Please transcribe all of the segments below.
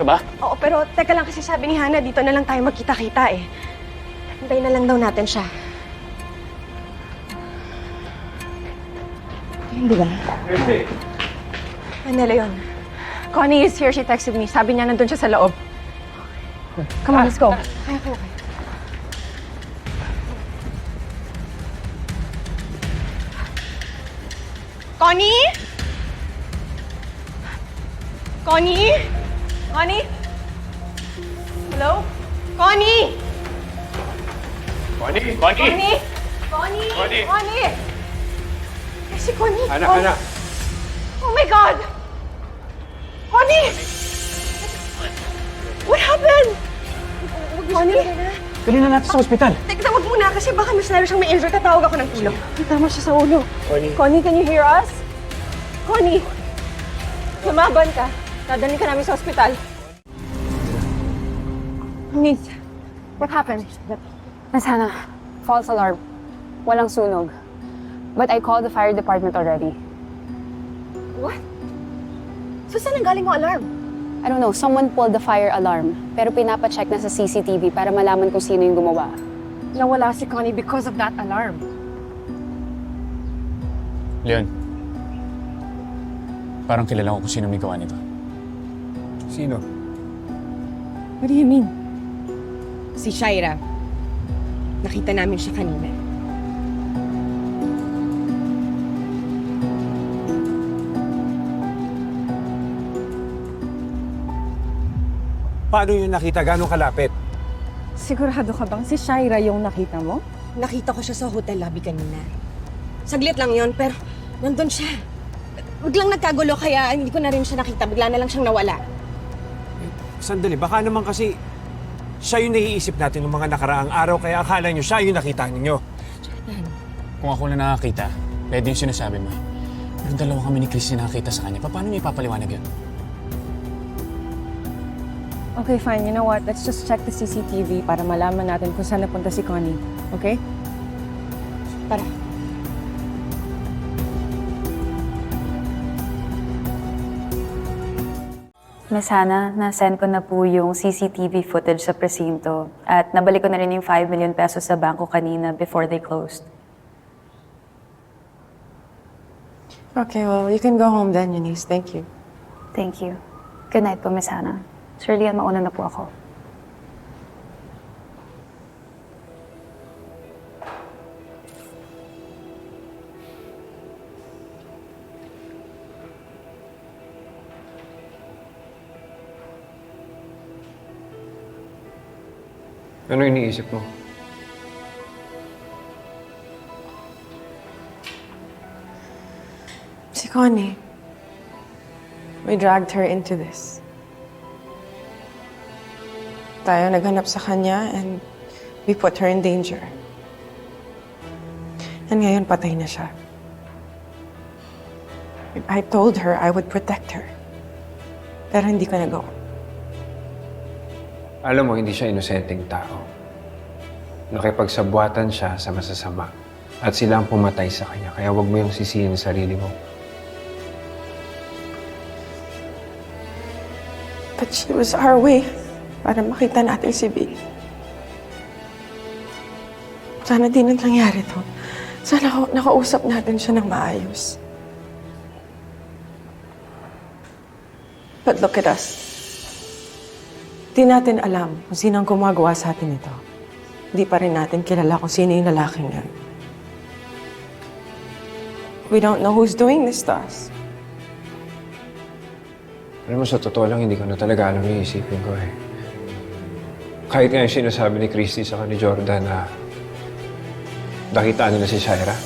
ka ba? Oo, pero teka lang kasi sabi ni Hana, dito na lang tayo magkita-kita eh. Hintayin na lang daw natin siya. Hindi ba? Manila yun. Connie is here. She texted me. Sabi niya nandun siya sa loob. Come on, let's go. Okay. Connie? Connie? Connie? Hello? Connie? Connie! Connie? Connie? Connie? Connie? Eh, si Connie. Anak! Oh my God! Connie! What happened? Connie? Dali na natin sa ospital. Teka, wag muna kasi baka mas lalo siyang may injury. Tatawag ako ng tulong. Tama siya sa ulo. Connie, can you hear us? Connie! Lumaban ka. Dadalhin ka namin sa ospital. Miss, what happened? Miss Hana, false alarm. Walang sunog. But I called the fire department already. What? So saan ang galing mo alarm? I don't know, someone pulled the fire alarm. Pero pinapacheck na sa CCTV para malaman kung sino yung gumawa. Nawala si Connie because of that alarm. Leon, parang kilala ko kung sino may gawa nito. Sino? What do you mean? Si Shaira. Nakita namin siya kanina. Paano yun nakita? Gano'ng kalapit? Sigurado ka bang si Shaira yung nakita mo? Nakita ko siya sa hotel lobby kanina. Saglit lang yon pero nandun siya. Biglang nagkagulo kaya hindi ko na rin siya nakita. Bigla na lang siyang nawala. Sandali, baka naman kasi siya yung naiisip natin ng mga nakaraang araw kaya akala nyo siya yung nakita ninyo. Kung ako na nakakita, pwede yung sinasabi mo. Pero dalawa kami ni Christy nakakita sa kanya. Paano niya ipapaliwanag yun? Okay, fine. You know what? Let's just check the CCTV para malaman natin kung saan napunta si Connie. Okay? Tara. Miss Hana, na-send ko na po yung CCTV footage sa presinto. At nabalik ko na rin yung 5 million pesos sa bangko kanina before they closed. Okay, well, you can go home then, Eunice. Thank you. Thank you. Good night po, Miss Hana. Sir Leon, mauna na po ako. Ano iniisip mo? Si Connie. We dragged her into this. Tayo naghanap sa kanya and we put her in danger. And ngayon patay na siya. I told her I would protect her. Pero hindi ko nagawa. Alam mo, hindi siya inosenteng tao. Nakipagsabuatan siya sa masasama. At sila ang pumatay sa kanya. Kaya huwag mo yung sisihin sa sarili mo. But she was our way para makita natin si Bea. Sana di na nangyari to. Sana nakausap natin siya ng maayos. But look at us. Di natin alam kung sino ang gumagawa sa atin ito. Di pa rin natin kilala kung sino yung lalaking yan. We don't know who's doing this to us. Alam mo, sa totoo lang, hindi ko na talaga alam yung isipin ko eh. Kahit nga yung sinasabi ni Christy sa ni Jordan na nakitaan nila si Shaira.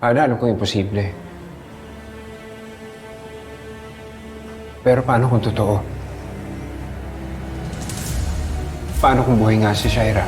Alam kong imposible. Pero paano kung totoo? Paano kung buhay nga si Shaira?